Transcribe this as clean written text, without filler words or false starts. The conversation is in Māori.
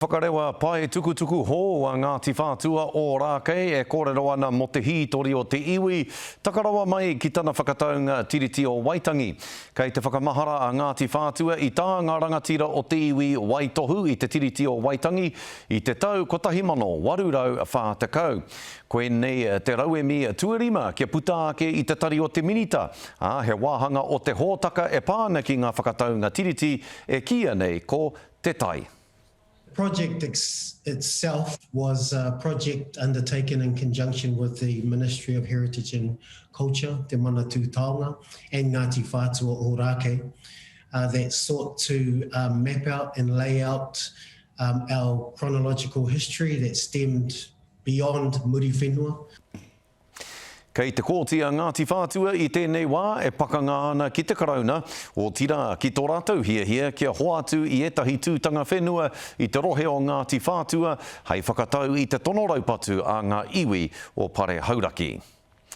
Whakarewa pai tukutuku hō a Ngāti Whātua o Rākei e kōrero ana mo te hītori o te iwi. Takarawa mai ki tana whakataunga tiriti o Waitangi. Kei te whakamahara a Ngāti Whātua i tā ngā rangatira o te iwi Waitohu i te tiriti o Waitangi i te tau 1840. Koe nei te rauemi tuarima kia puta ake i te tari o te minita. He wāhanga o te hōtaka e pāna ki ngā whakataunga tiriti e kia nei ko te tai. The project itself was a project undertaken in conjunction with the Ministry of Heritage and Culture, Te Manatū Taonga, and Ngāti Whātua o Rākei, that sought to map out and lay out our chronological history that stemmed beyond Muri Whenua. Kei te kōtia Ngāti Whātua i tēnei wā e pakanga ana ki te karauna o tira ki tō rātou hia kia hoatu i etahi tūtanga whenua i te rohe o Ngāti Whātua hei whakatau i te tono raupatu a ngā iwi o Pare Hauraki.